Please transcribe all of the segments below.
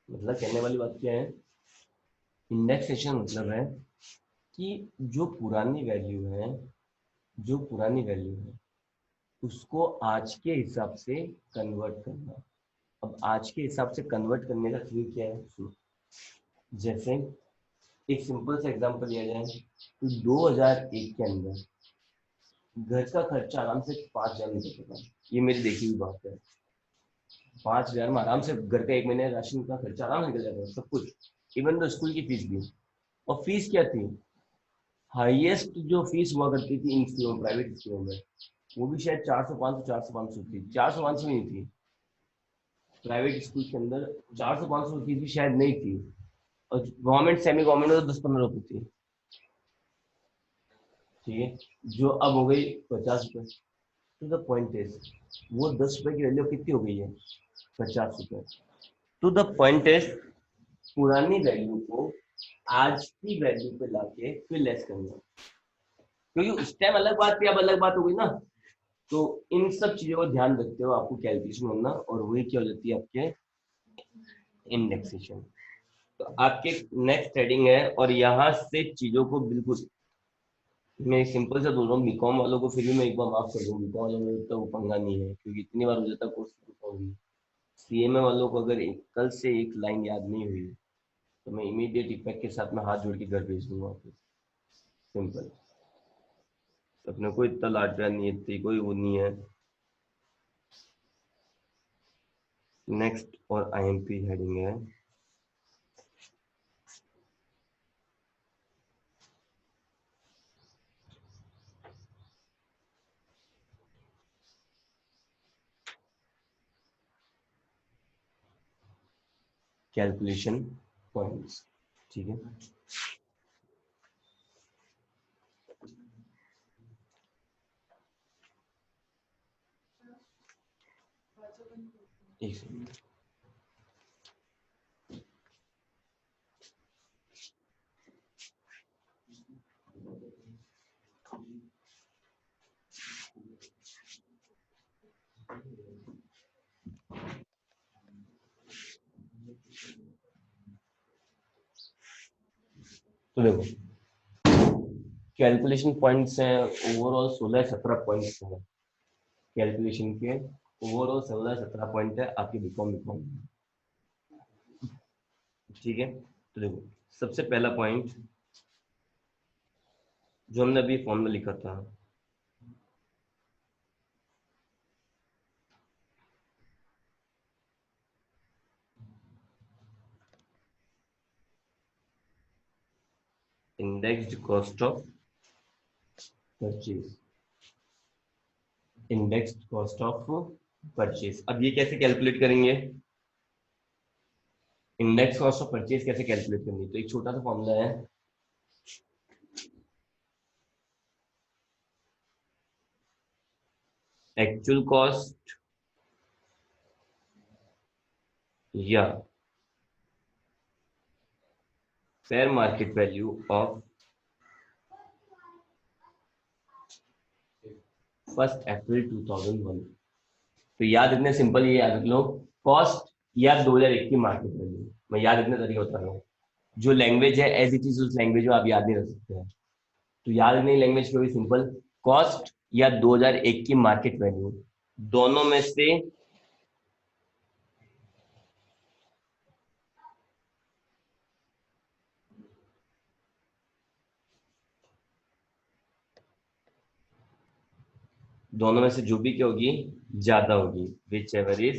मतलब कहने वाली बात क्या है, इंडेक्सेशन मतलब है कि जो पुरानी वैल्यू है, जो पुरानी वैल्यू है उसको आज के हिसाब से कन्वर्ट करना। अब आज के हिसाब से कन्वर्ट करने का थ्रू क्या है, सुनो। जैसे एक सिंपल सा एग्जांपल लिया जाए तो 2001 के अंदर घर का खर्चा आराम से 5,000 निकलता था। ये मेरी देखी हुई बात है। 5,000 में आराम से घर का एक महीने राशन का खर्चा आराम से निकल जाता था, सब कुछ, इवन तो स्कूल की फीस भी। और फीस क्या थी, हाईएस्ट जो फीस हुआ करती थी इन स्कूलों में, प्राइवेट स्कूलों में, वो भी शायद 400 500 थी, 400 500 नहीं थी। प्राइवेट स्कूल के अंदर 400 500 फीस भी शायद नहीं थी। और गवर्नमेंट सेमी गवर्नमेंट में तो 10 15 रुपए थी। ठीक है, जो अब हो गई 50 रुपए। टू द पॉइंट इज, वो 10 रुपए की वैल्यू कितनी हो गई है, 50 रुपए। टू द पॉइंट इज, पुरानी वैल्यू को आज की वैल्यू पे लाके फिर लेस करना। क्योंकि उस टाइम अलग बात थी, अब अलग बात हो गई ना। तो इन सब चीजों को ध्यान रखते हुए आपको कैलकुलेशन करना, और वही क्या हो जाती है आपके इंडेक्सेशन। तो आपके नेक्स्ट हेडिंग है, और यहाँ से चीजों को बिल्कुल मैं सिंपल से बोल रहा हूँ, बीकॉम वालों को फिर भी मैं एक बार माफ कर दूँ, बीकॉम वालों में तो वो पंगा नहीं है, क्योंकि इतनी बार हो जाता है कोर्स होगी। सीएमए वालों को अगर कल से एक लाइन याद नहीं हुई तो मैं इमीडिएट इफेक्ट के साथ में हाथ जोड़ के घर भेज दूंगा वापस। सिंपल। अपने को इतना लाड प्यार नहीं है, कोई वो नहीं है। नेक्स्ट और आईएमपी हेडिंग है, कैलकुलेशन पॉइंट्स। ठीक है, एक सेकंड। तो देखो, कैलकुलेशन पॉइंट्स हैं ओवरऑल 16 17 पॉइंट्स हैं। कैलकुलेशन के ओवरऑल 16 17 पॉइंट है आपके बीकॉम बीकॉम। ठीक है, तो देखो, सबसे पहला पॉइंट जो हमने अभी फॉर्म में लिखा था, indexed cost of purchase. Indexed cost of purchase, अब ये कैसे कैलकुलेट करेंगे, इंडेक्स कॉस्ट ऑफ परचेज कैसे कैलकुलेट करनी, तो एक छोटा सा फॉर्मूला है, एक्चुअल कॉस्ट या fair market value of 1 April 2001। तो याद इतने सिंपल, ये याद रख लो, कॉस्ट या 2001 की मार्केट वैल्यू। मैं याद इतने तरीके बता रहा हूँ। जो लैंग्वेज है एज इट इज उस लैंग्वेज में आप याद नहीं रख सकते हैं, तो याद नहीं लैंग्वेज को भी सिंपल, कॉस्ट या 2001 की मार्केट वैल्यू, दोनों में से दोनों में से जो भी क्या होगी, ज्यादा होगी, whichever is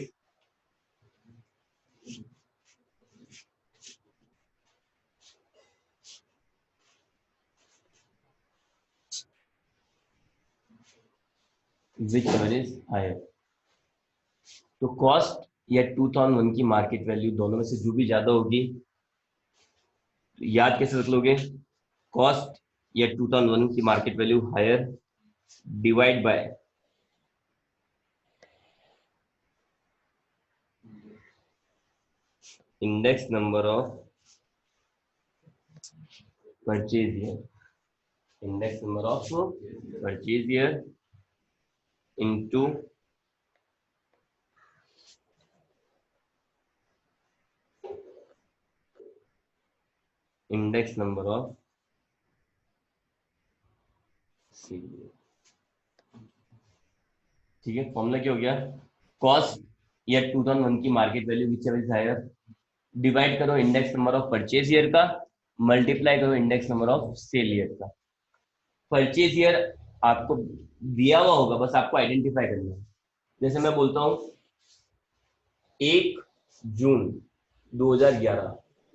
whichever is higher. तो कॉस्ट या 2001 की मार्केट वैल्यू दोनों में से जो भी ज्यादा होगी, तो याद कैसे रख लोगे, कॉस्ट या 2001 की market value higher divide by index number of purchase year, index number of purchase year into index number of serial. ठीक है, फॉर्मूला क्या हो गया, कॉस्ट या 2001 की market value whichever is higher, divide करो index number of purchase year का, multiply करो index number of sale year का। परचेज ईयर आपको दिया हुआ होगा, बस आपको आइडेंटिफाई करना है। जैसे मैं बोलता हूँ 1 जून 2011,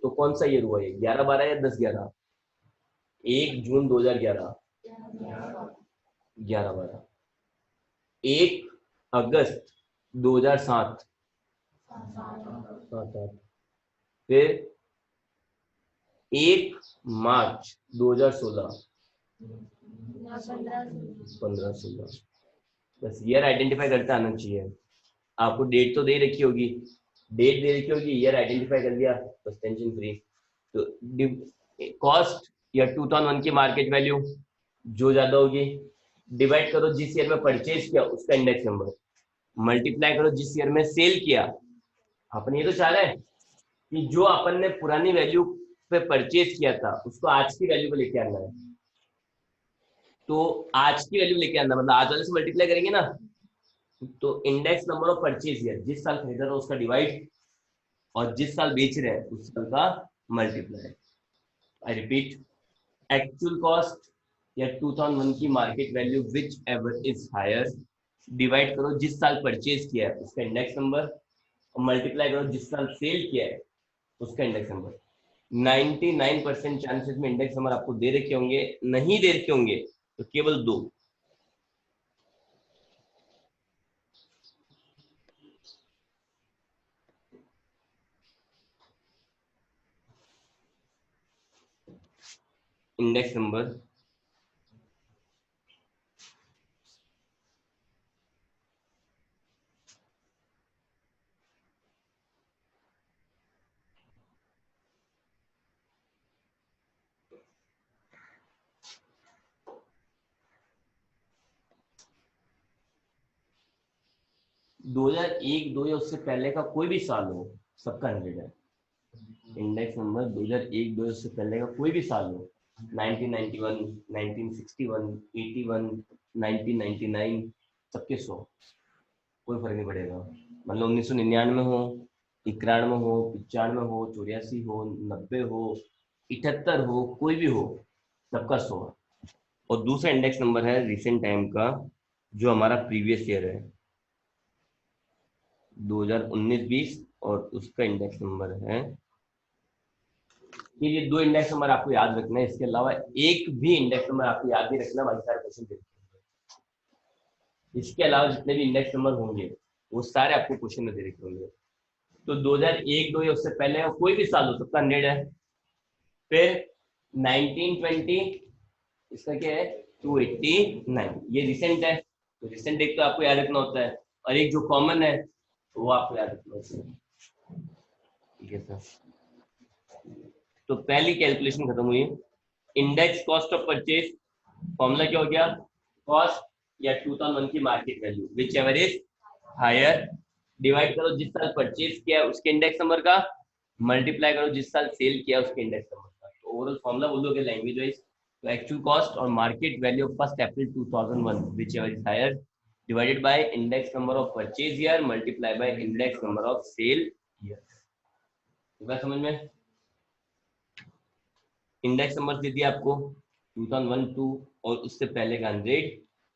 तो कौन सा ईयर हुआ ये, 11-12 या 10-11? 1 जून 2011, 11-12। 1 अगस्त 2007, 7-8। फिर 1 मार्च 2016, 15-16। बस ईयर आइडेंटिफाई करते आना चाहिए। आपको डेट तो दे रखी होगी, डेट दे रखी होगी, ईयर आइडेंटिफाई कर लिया, बस टेंशन फ्री। तो कॉस्ट या 2001 की मार्केट वैल्यू जो ज्यादा होगी, डिवाइड करो जिस ईयर में परचेज किया उसका इंडेक्स नंबर, मल्टीप्लाई करो जिस ईयर में सेल किया। अपन ये तो चाह रहे हैं कि जो अपन ने पुरानी वैल्यू पे परचेज किया था उसको आज की वैल्यू पे लेके आना है। तो आज की वैल्यू लेके आना मतलब आज वाले से मल्टीप्लाई करेंगे ना, तो index number of purchase year, जिस साल खरीदा था उसका डिवाइड, और जिस साल बेच रहे हैं उस साल का multiply. I repeat, actual cost या 2001 की market value whichever is higher, divide करो जिस साल परचेज किया है उसका इंडेक्स नंबर, और मल्टीप्लाई करो जिस साल सेल किया है उसका इंडेक्स नंबर। 99% चांसेस में इंडेक्स नंबर आपको दे रखे होंगे, नहीं दे रखे होंगे तो केवल 2। इंडेक्स नंबर दो हजार एक दो या उससे पहले का कोई भी साल हो, सबका 100 है। इंडेक्स नंबर 2001 दो से पहले का कोई भी साल हो, 1991, 1961, 81, 1999, सबके 100, कोई फर्क नहीं पड़ेगा। मतलब 1999 हो, 91 हो, 95 हो, 84 हो, 90 हो, 78 हो, कोई भी हो, सबका 100। और दूसरा इंडेक्स नंबर है रिसेंट टाइम का, जो हमारा प्रीवियस ईयर है 2019-20, और उसका इंडेक्स नंबर है, ये 2 इंडेक्स नंबर आपको याद रखना है। इसके अलावा एक भी इंडेक्स नंबर आपको याद नहीं रखना, बाकी सारे क्वेश्चन देखते हैं। इसके अलावा जितने भी इंडेक्स नंबर होंगे वो सारे आपको क्वेश्चन में दे रखे होंगे। तो 2001-2 या उससे पहले का कोई भी साल हो, सबका 100 है। फिर 1920, इसका क्या है, 289, ये रिसेंट है, तो रिसेंट एक तो आपको याद रखना होता है, और एक जो कॉमन है वो आपको याद रखना होता है। ठीक है सर, तो पहली कैलकुलेशन खत्म हुई। Index cost of purchase, formula क्या हो गया, कॉस्ट या 2001 की market value whichever is higher, divide करो जिस साल परचेज किया उसके इंडेक्स नंबर का, मल्टीप्लाई करो जिस साल सेल किया उसके इंडेक्स नंबर का। तो ओवरऑल फॉर्मूला बोलोगे लैंग्वेज वाइज, तो एक्चुअल कॉस्ट और market value of 1 April 2001 whichever is higher, divided by index number of purchase year, multiply by index number of sale year. समझ में? Index number दे दिया आपको 2001 2, और उससे पहले का 100,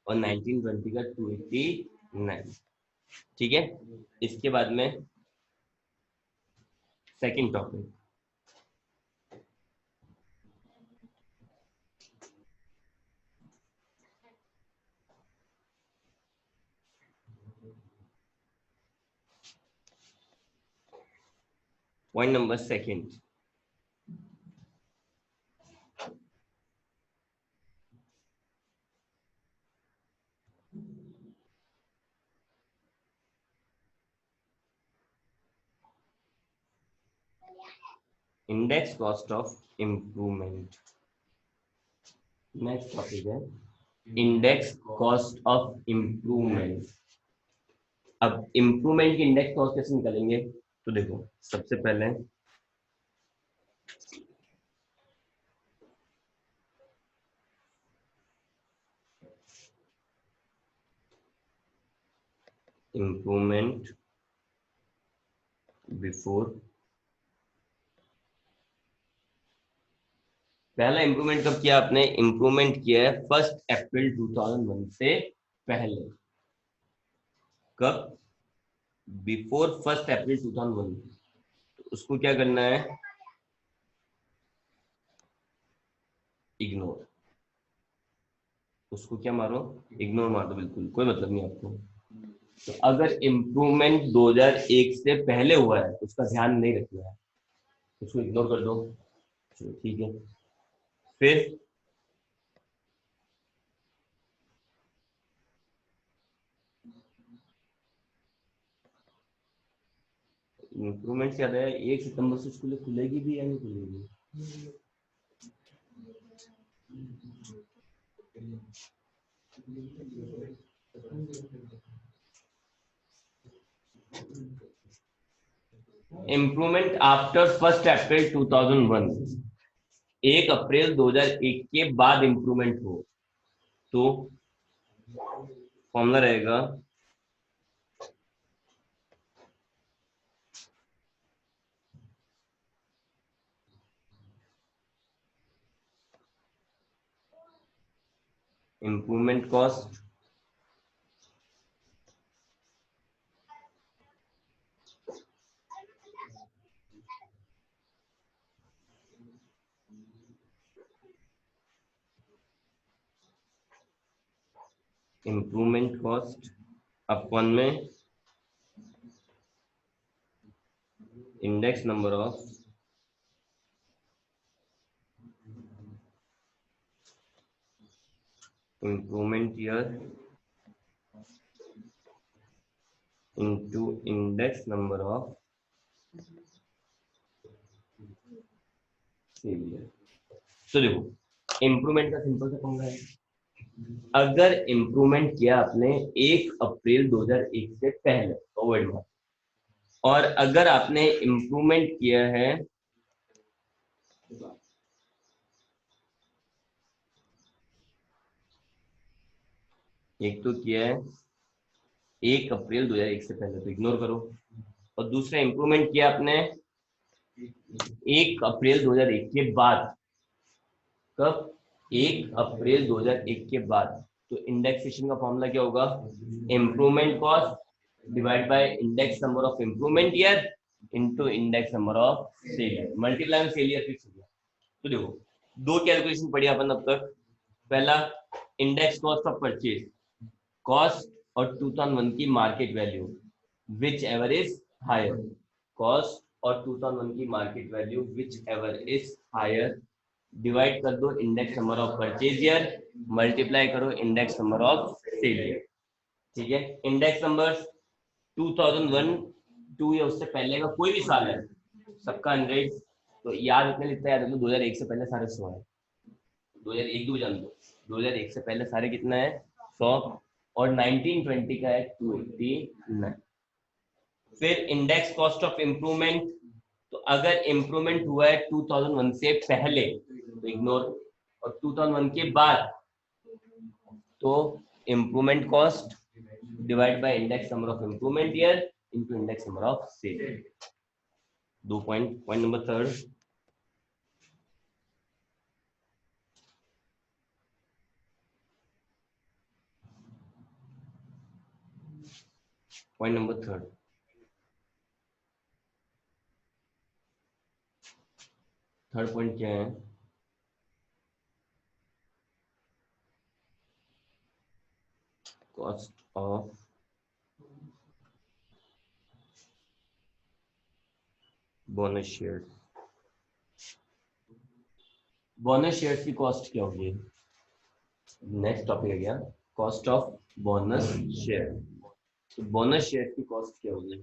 और 1920 का 289। ठीक है, इसके बाद में second topic, point number second, index cost of improvement. Next topic है इंडेक्स कॉस्ट ऑफ इम्प्रूवमेंट। अब इम्प्रूवमेंट की इंडेक्स कॉस्ट कैसे निकालेंगे, तो देखो सबसे पहले इम्प्रूवमेंट बिफोर, पहला इंप्रूवमेंट कब किया आपने? इंप्रूवमेंट किया है 1 अप्रैल 2001 से पहले। कब? Before 1 April 2001। तो उसको क्या करना है? इग्नोर। उसको क्या मारो? इग्नोर मार दो, बिल्कुल कोई मतलब नहीं आपको। तो अगर इम्प्रूवमेंट 2001 से पहले हुआ है तो उसका ध्यान नहीं रखना है, उसको इग्नोर कर दो। चलो ठीक है। फिर इम्प्रूवमेंट से याद है, 1 सितंबर से स्कूल खुलेगी भी या नहीं खुलेगी? इम्प्रूवमेंट आफ्टर 1 अप्रैल 2001, 1 अप्रैल 2001 के बाद इम्प्रूवमेंट हो तो फॉर्मूला रहेगा इम्प्रूवमेंट कॉस्ट अपॉन में index number of improvement year into index number of failure. तो देखो, इम्प्रूवमेंट का सिंपल सा फॉर्मूला है, अगर इम्प्रूवमेंट किया आपने 1 अप्रैल 2001 से पहले फॉरवर्ड में, और अगर आपने इम्प्रूवमेंट किया है एक तो किया है 1 अप्रैल 2001 से पहले तो इग्नोर करो, और दूसरा इम्प्रूवमेंट किया आपने 1 अप्रैल 2001 के बाद। कब? 1 अप्रैल 2001 के बाद। तो इंडेक्सेशन का फॉर्मूला क्या होगा? Improvement cost divide by index number of improvement year into index number of failure, multiply में फेलियर फिक्स हो गया। तो देखो, दो कैलकुलेशन पढ़ी अपन अब तक। पहला, index cost of purchase, cost और 2001 की market value whichever is higher, cost और 2001 की market value whichever is higher, divide कर दो index number of purchase year, multiply करो index number of sale year. ठीक है, इंडेक्स नंबर 2001, 2 या उससे पहले का कोई भी साल है सबका 100, तो याद रखने लिखता है, 2001 से पहले सारे 100 है। 2001 भी जान दो, 2001 से पहले सारे कितना है? 100, और 1920 का है 289। फिर इंडेक्स कॉस्ट ऑफ इम्प्रूवमेंट, तो अगर इम्प्रूवमेंट हुआ है 2001 से पहले तो इग्नोर, और 2001 के बाद तो improvement cost divide by index number of improvement year into index number of sale. 2 point. Point number third, point number third, third point क्या है? Cost of bonus share. Bonus share की कॉस्ट क्या होगी? Next topic है क्या? Cost of bonus share. तो bonus share की cost क्या होगी?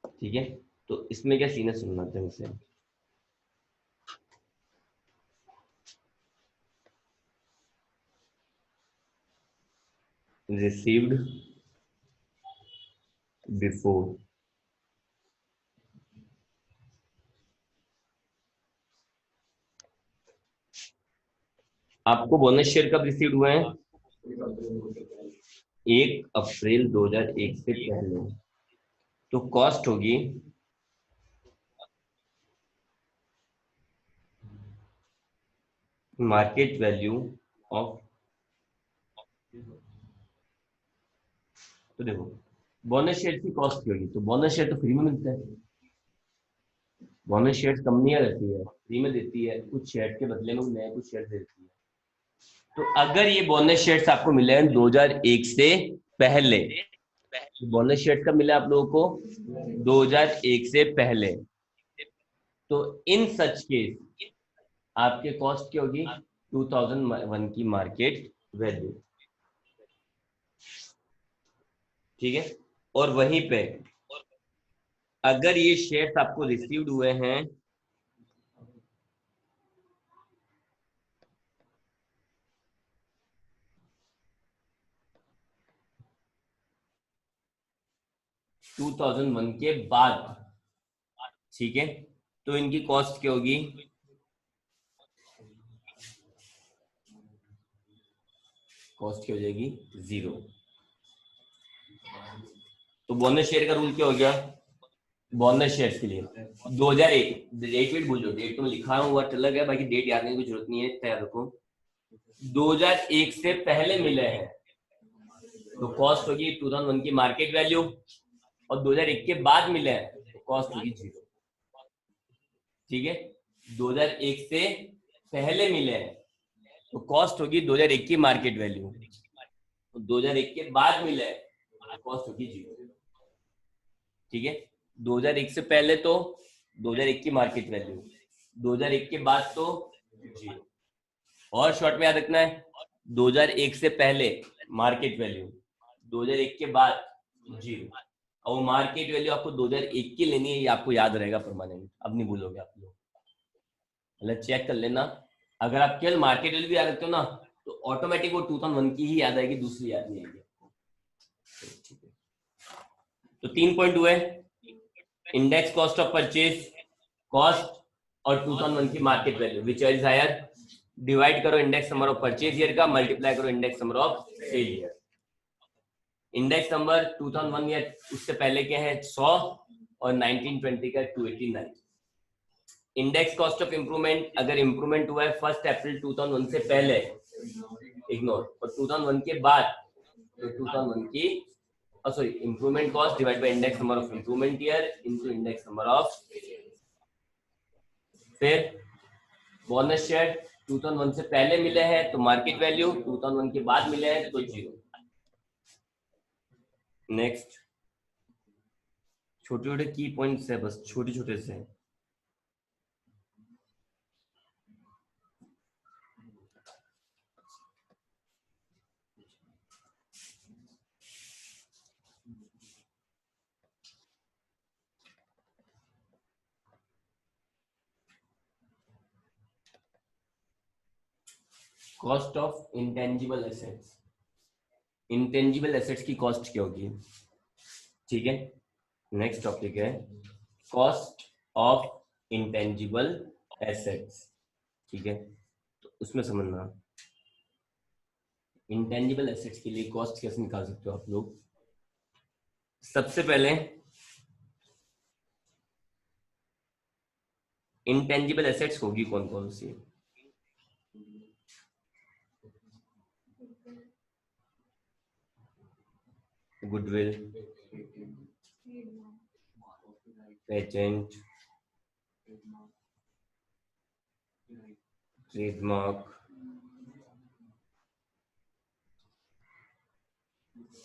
ठीक है, तो इसमें क्या सीन है सुनना ध्यान से। रिसीव्ड बिफोर, आपको बोनस शेयर कब रिसीव हुए हैं? 1 अप्रैल 2001 से पहले, तो कॉस्ट होगी मार्केट वैल्यू ऑफ, तो देखो बोनस शेयर की कॉस्ट क्या होगी, तो बोनस शेयर तो फ्री में मिलता है, बोनस शेयर कंपनियां रहती है फ्री में देती है, कुछ शेयर के बदले में नए कुछ शेयर देती है। तो अगर ये बोनस शेयर्स आपको मिले हैं 2001 से पहले, बोनस शेयर कब मिला आप लोगों को 2001 से पहले, तो इन सच केस आपके कॉस्ट क्या होगी 2001 की मार्केट वैल्यू, ठीक है। और वहीं पे अगर ये शेयर्स आपको रिसीव्ड हुए हैं 2001 के बाद, ठीक है, तो इनकी कॉस्ट क्या होगी, कॉस्ट क्या हो जाएगी 0। तो बोनस शेयर का रूल क्या हो गया, बोनस शेयर के लिए 2001, डेट भूल जाओ, डेट तो मैं लिखा हुआ अलग है, बाकी डेट याद करने की जरूरत नहीं है, तैयार रखो। 2001 से पहले मिले हैं तो कॉस्ट होगी 2001 की मार्केट वैल्यू, और 2001 के बाद मिले हैं तो कॉस्ट होगी 0, ठीक है। 2001 से पहले मिले हैं तो कॉस्ट होगी 2001 की मार्केट वैल्यू, तो 2001 के बाद मिले हैं तो कॉस्ट होगी 0, ठीक है। 2001 से पहले तो 2001 की मार्केट वैल्यू, 2001 के बाद तो 0, और शॉर्ट में याद रखना है 2001 से पहले मार्केट वैल्यू, 2001 के बाद 0, और मार्केट वैल्यू आपको 2001 की लेनी है, ये आपको याद रहेगा परमानेंट, अब नहीं भूलोगे आप लोग, मतलब चेक कर लेना। अगर आप केवल मार्केट वैल्यू भी याद रखते हो ना तो ऑटोमेटिक वो 2001 की ही याद आएगी, दूसरी याद नहीं आएगी आपको, ठीक है। तो 3 पॉइंट हुए, index cost of purchase, cost और 2001 की market value, which is higher, divide करो index number of purchase year का, मल्टीप्लाई करो index number of sale year. Index number 2001 या उससे पहले के हैं 100 और 1920 का 289। इंडेक्स कॉस्ट ऑफ इंप्रूवमेंट, अगर इंप्रूवमेंट हुआ है 1 अप्रैल 2001 से पहले, इग्नोर, और 2001 के बाद तो 2001 की, sorry, improvement cost divide by index number of improvement year into index number of, फिर बोनस शेयर 2001 से पहले मिले हैं तो मार्केट वैल्यू, 2001 के बाद मिले हैं तो 0। नेक्स्ट, छोटे छोटे की पॉइंट्स है, बस छोटे छोटे से हैं। Cost of intangible assets, intangible assets की कॉस्ट क्या होगी, ठीक है। नेक्स्ट टॉपिक है कॉस्ट ऑफ इंटेंजिबल एसेट्स, ठीक है। तो उसमें समझना इंटेंजिबल एसेट्स के लिए कॉस्ट कैसे निकाल सकते हो आप लोग। सबसे पहले इंटेंजिबल एसेट्स होगी कौन कौन सी, गुडविल, पेटेंट, ट्रेडमार्क,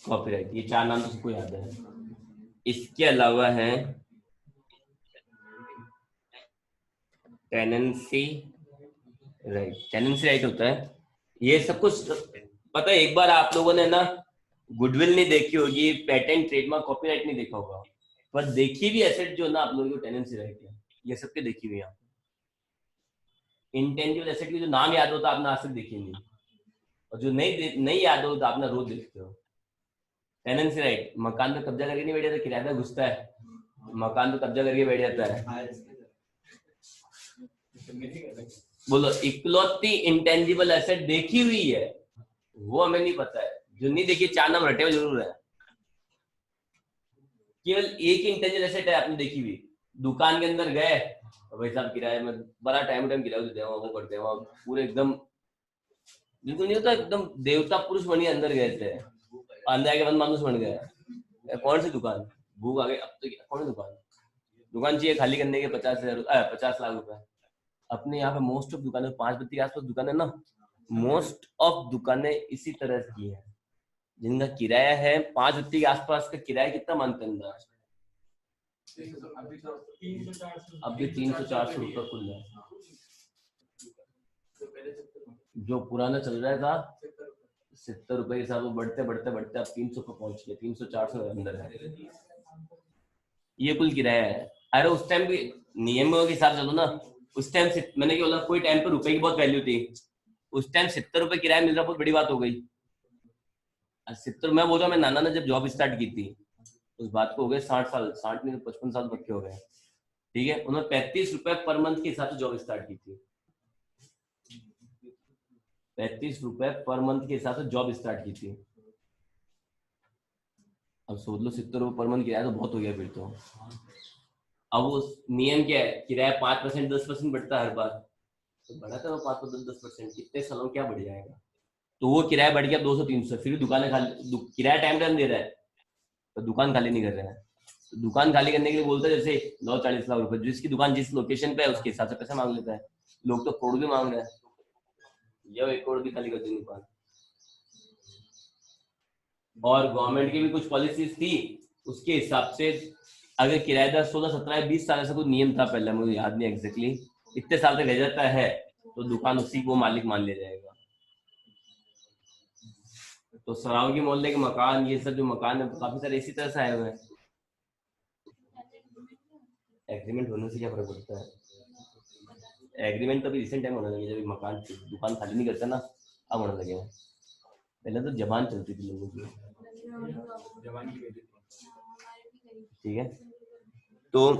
कॉपीराइट, ये 4 नाम तो सबको याद है। इसके अलावा है टेनेंसी राइट, टेनेंसी राइट होता है, ये सब कुछ पता है। एक बार आप लोगों ने ना गुडविल नहीं देखी होगी, पेटेंट, ट्रेडमार्क, कॉपीराइट नहीं देखा होगा, पर देखी भी एसेट जो ना आप लोगों को टेनेंसी राइट है, ये सबके देखी हुई है। इंटेंजिबल एसेट की जो नाम याद होता आपने आज तक देखी नहीं, और जो नहीं याद हो तो आपने रोज देखते हो। टेनेंसी राइट, मकान पे कब्जा करके नहीं बैठ जाता, किराएदार घुसता है, मकान पे कब्जा करके बैठ जाता है। बोलो इकलौती इंटेंजिबल एसेट देखी हुई है वो हमें नहीं पता है, जो नहीं देखिए 4 नाम रटे हुए जरूर है। केवल एक ही इंटेंजिबल एसेट है आपने देखी हुई, दुकान के अंदर गए और भाई साहब किराए में बड़ा टाइम किराया देते हैं, वो करते हैं पूरे एकदम बिल्कुल नहीं होता, एकदम देवता पुरुष बनी अंदर गए थे, अंदर आके बंद मानुस बन गया। कौन सी दुकान, भूख आ गई अब तो, कौन सी दुकान, दुकान चाहिए खाली करने के 50 लाख रुपए। अपने यहाँ पे मोस्ट ऑफ दुकानें 5 बत्ती के आसपास दुकान है ना, मोस्ट ऑफ दुकानें इसी तरह की है जिनका किराया है 5 बत्ती के आसपास का किराया कितना मानते हैं, अभी 300-400 रुपए खुल है। जो पुराना चल रहा था 70 रुपए के हिसाब से बढ़ते बढ़ते बढ़ते अब 300 पे पहुंच गए, 300-400 अंदर है ये कुल किराया है। अरे उस टाइम भी नियमों के हिसाब से चलो ना, उस टाइम मैंने क्या बोला, कोई टाइम पे रुपए की बहुत वैल्यू थी, उस टाइम 70 रुपए किराया मिल रहा बहुत बड़ी बात हो गई। 70 मैं बोल रहा हूँ, मैं नाना ने जब जॉब स्टार्ट की थी उस बात को हो गए 60 साल, 60 नहीं 55 साल पक्के हो गए, ठीक है। उन्होंने 35 रुपए पर मंथ के हिसाब से जॉब स्टार्ट की थी, 35 रुपए पर मंथ के हिसाब से जॉब स्टार्ट की थी। अब सोच लो 70 रुपए पर मंथ किराया तो बहुत हो गया फिर तो। अब वो नियम क्या है, किराया 5% 10% बढ़ता है हर बार, तो बढ़ाता है 5-10%, कितने सालों क्या बढ़ जाएगा, तो वो किराया बढ़ गया 200-300, फिर दुकानें खाली, किराया टाइम टाइम दे रहा है तो दुकान खाली नहीं कर रहा है, तो दुकान खाली करने के लिए बोलता है जैसे 40 लाख रुपए, जिसकी दुकान जिस लोकेशन पे है उसके हिसाब से पैसा मांग लेता है। लोग तो करोड़ भी मांग रहे हैं, ये 1 करोड़ भी खाली कर देंगे दुकान। और गवर्नमेंट की भी कुछ पॉलिसीज थी उसके हिसाब से, अगर किराएदार 16-17-20 साल ऐसा कुछ नियम था पहले, मुझे याद नहीं एग्जैक्टली, इतने साल तक रह जाता है तो दुकान उसी को मालिक मान लिया जाएगा। तो सरावगी मोहल्ले के मकान, ये सब जो मकान है काफी सारे इसी तरह से आए हुए हैं। एग्रीमेंट होने से क्या फर्क पड़ता है, एग्रीमेंट तो अभी रिसेंट टाइम होने लगे, जब मकान दुकान खाली नहीं करता ना, अब होने लगे। पहले तो जबान चलती थी लोगों की, ठीक है। तो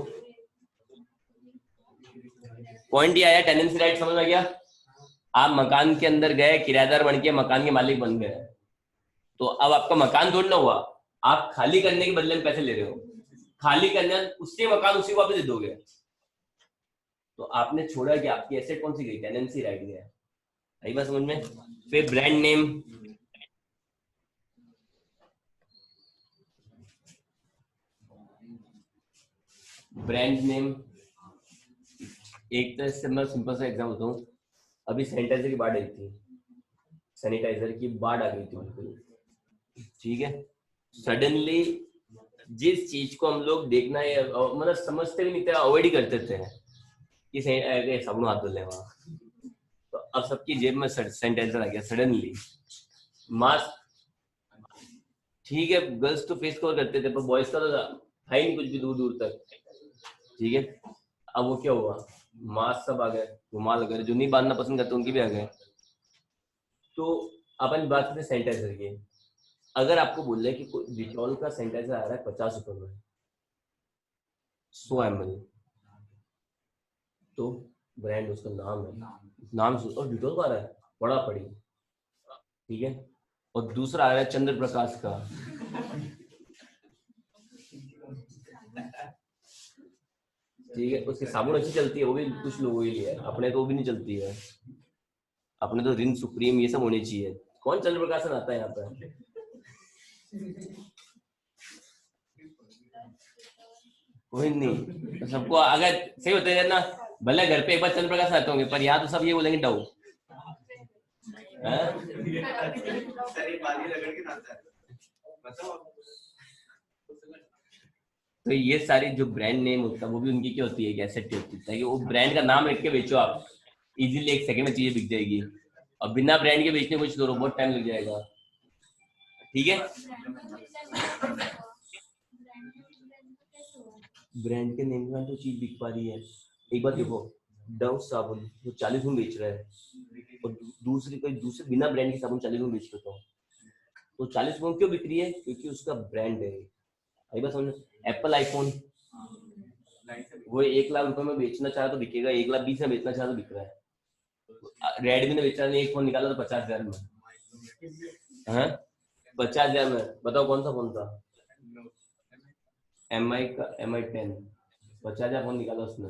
पॉइंट ये आया, टेनेंसी राइट समझ में गया, आप मकान के अंदर गए, किराएदार बन के मकान के मालिक बन गए, तो अब आपका मकान तोड़ना हुआ, आप खाली करने के बदले में पैसे ले रहे हो, खाली करने उसके मकान उसी को वापस दे दोगे, तो आपने छोड़ा कि आपकी एसेट कौन सी गई, टेनेंसी राइट गया, आई बात समझ में। फिर ब्रांड नेम, ब्रांड नेम एक तरह से मैं सिंपल सा एग्जांपल बताऊं, अभी सैनिटाइजर की बाढ़ आई थी, सैनिटाइजर की बाढ़ आ गई थी बिल्कुल, ठीक है। सडनली जिस चीज को हम लोग देखना है मतलब समझते भी नहीं थे, अवॉइड ही करते थे कि साबुन हाथ धो ले वहां, तो अब सबकी जेब में सैनिटाइजर आ गया सडनली। मास्क ठीक है, गर्ल्स तो फेस कवर करते थे पर बॉयज का तो था ही नहीं कुछ भी दूर दूर तक, ठीक है। अब वो क्या हुआ, मास्क सब आ गए, रुमाल वगैरह जो नहीं बांधना पसंद करते उनके भी आ गए। तो अपन बात करते सैनिटाइजर की, अगर आपको बोल रहे कि कोई डिटॉल का सैनिटाइजर आ रहा है 50 रुपए में 100 ml, तो ब्रांड उसका नाम है, नाम से और डिटॉल का आ रहा है बड़ा पड़ी, ठीक है। और दूसरा आ रहा है चंद्र प्रकाश का, ठीक है, उसकी साबुन अच्छी चलती है, वो भी कुछ लोगों के लिए, अपने तो वो भी नहीं चलती है, अपने तो रिन सुप्रीम ये सब होनी चाहिए। कौन चंद्र प्रकाश आता है यहाँ पे, कोई नहीं, तो सबको अगर सही होते हैं ना, भले घर पे एक बार चंद्र प्रकाश आते होंगे पर यहाँ तो सब ये बोलेंगे डव। तो ये सारी जो ब्रांड नेम होता है वो भी उनकी क्या होती है, एक एसेट होती है, ताकि वो ब्रांड का नाम रख के बेचो आप, इजीली 1 सेकंड में चीजें बिक जाएगी, और बिना ब्रांड के बेचने कुछ करो बहुत टाइम लग जाएगा, ठीक है। ब्रांड के नेम का तो चीज बिक पा रही है, एक बार देखो डव साबुन जो 40 में बेच रहा है, और दूसरी कोई दूसरे बिना ब्रांड की साबुन 40 में बेच रहा है, तो 40 में क्यों बिक रही है, क्योंकि उसका ब्रांड है। आई बात समझ, एप्पल आईफोन वो 1 लाख रुपए में बेचना चाहे तो बिकेगा, 1,20,000 में बेचना चाहे तो बिक रहा है। रेडमी ने बेचा नहीं, एक फोन निकाला तो 50,000 में, हाँ 50,000 में बताओ कौन सा MI10 50,000 फोन निकाला उसने,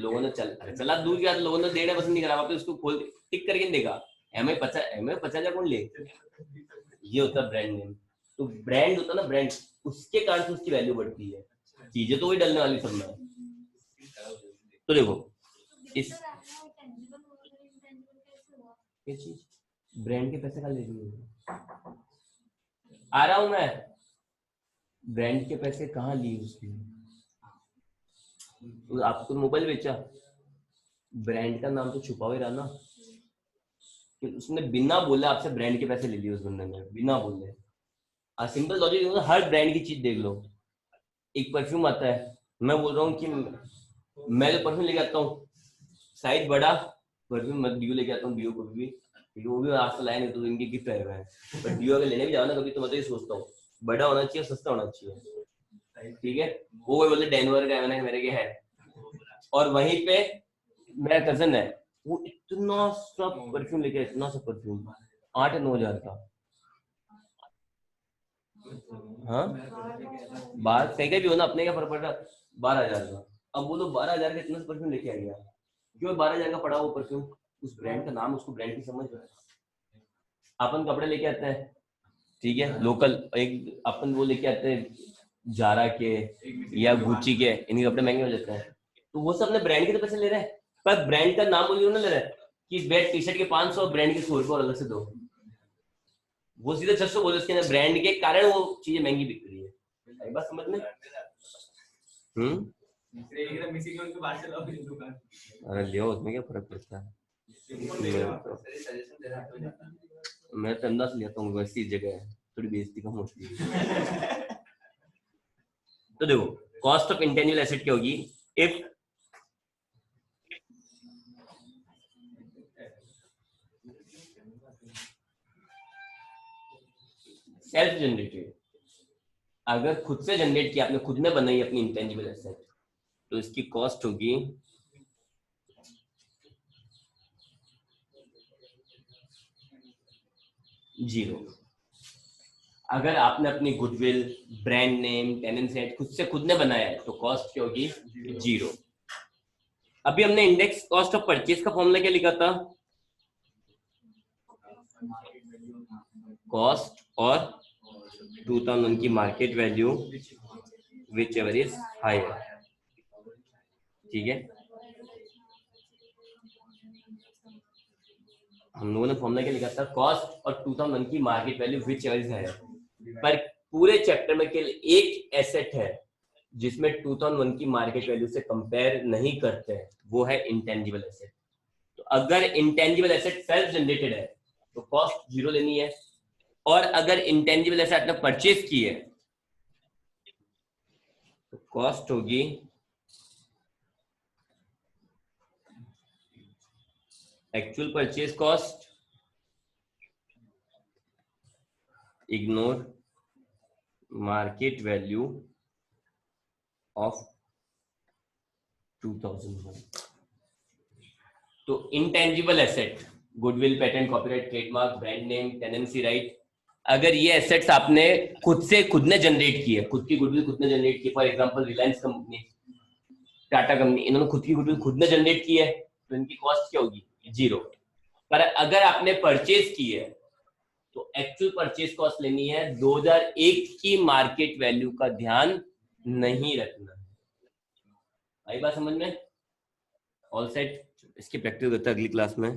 लोगों ने चला दूर गया, लोगों ने 1.5% नहीं करा, वापस उसको खोल टिक करके नहीं देखा। MI50,000 कौन ले, ये होता है ब्रांड नेम। तो ब्रांड होता है ना, ब्रांड, उसके कारण से उसकी वैल्यू बढ़ती है। चीजें तो वही डलने वाली सब में। तो देखो इस ये चीज ब्रांड के पैसे का ले रही है, आ रहा हूं मैं, ब्रांड के पैसे कहाँ लिए उसने, तो आपको मोबाइल बेचा, ब्रांड का नाम तो छुपा ही रहा ना, कि उसने बिना बोले आपसे ब्रांड के पैसे ले लिए उस बंदे ने, बिना बोले। सिंपल लॉजिक, हर ब्रांड की चीज देख लो। एक परफ्यूम आता है, मैं बोल रहा हूँ कि मैं जो परफ्यूम लेके आता हूँ, साइज बड़ा परफ्यूम, मैं डियो लेके आता हूँ, डियो को भी, वो भी आज तक लाया नहीं, तो इनके गिफ्ट आए हुए हैं, बट डियो अगर लेने भी जाओ ना कभी, तो मैं तो ये सोचता हूँ बड़ा होना चाहिए, सस्ता होना चाहिए, ठीक है। वो बोले डेनवर का है, मैंने मेरे के है, और वहीं पे मेरा कजन है, वो इतना सा परफ्यूम लेके, इतना सा परफ्यूम 8-9 हजार का, हाँ बाहर कहीं का भी हो ना, अपने क्या फर्क पड़ रहा, 12,000 का। अब वो लोग 12,000 का इतना सा परफ्यूम लेके आ गया, क्यों 12,000 का पड़ा वो परफ्यूम, उस ब्रांड का नाम, उसको ब्रांड की समझ है। अपन कपड़े लेके आते हैं, ठीक है, लोकल, एक अपन वो लेके आते हैं जारा के या गुची के, इनके कपड़े महंगे हो जाते हैं, तो वो सब अपने ब्रांड के तो पैसे ले रहे हैं, पर ब्रांड का नाम बोलिए ना ले रहे हैं कि बैट टी शर्ट के 500, ब्रांड के 100 रुपये और अलग से दो, वो सीधे 600 बोले, उसके अंदर ब्रांड के कारण वो चीजें महंगी बिक रही है, बस समझ में। अरे लियो, उसमें क्या फर्क पड़ता है, मैं तो अंदाज लेता हूँ, वैसी जगह है थोड़ी बेइज्जती कम होती है। तो देखो कॉस्ट ऑफ इंटेंजिबल एसेट क्या होगी, इफ सेल्फ जनरेटेड, अगर खुद से जनरेट किया आपने, खुद ने बनाई अपनी इंटेंजिबल एसेट, तो इसकी कॉस्ट होगी 0। अगर आपने अपनी goodwill, brand name, tenant set खुद ने बनाया है, तो कॉस्ट क्या होगी 0। अभी हमने इंडेक्स कॉस्ट ऑफ परचेज का फॉर्मूला क्या लिखा था, कॉस्ट और 2001 की market value whichever is higher, ठीक है। हम लोगों ने फॉर्मूला क्या लिखा था, कॉस्ट और 2001 की market value whichever is higher, पर पूरे चैप्टर में केवल एक एसेट है जिसमें 2001 की मार्केट वैल्यू से कंपेयर नहीं करते हैं, वो है इंटेंजिबल एसेट। तो अगर इंटेंजिबल एसेट सेल्फ जनरेटेड है तो कॉस्ट 0 लेनी है, और अगर इंटेंजिबल एसेट आपने परचेज की है तो कॉस्ट होगी actual purchase cost, ignore market value of 2001। तो intangible asset, goodwill, patent, copyright, trademark, brand name, tenancy right, अगर ये एसेट्स आपने खुद ने जनरेट की है, खुद की गुडविल खुद ने जनरेट की, for example Reliance company, Tata company, इन्होंने खुद की गुडविल खुद ने जनरेट की है, तो इनकी कॉस्ट क्या होगी 0। पर अगर आपने परचेज की है तो एक्चुअल परचेज कॉस्ट लेनी है 2001 की मार्केट वैल्यू का ध्यान नहीं रखना। आई बात समझ में, ऑल सेट। इसकी प्रैक्टिस करते हैं अगली क्लास में।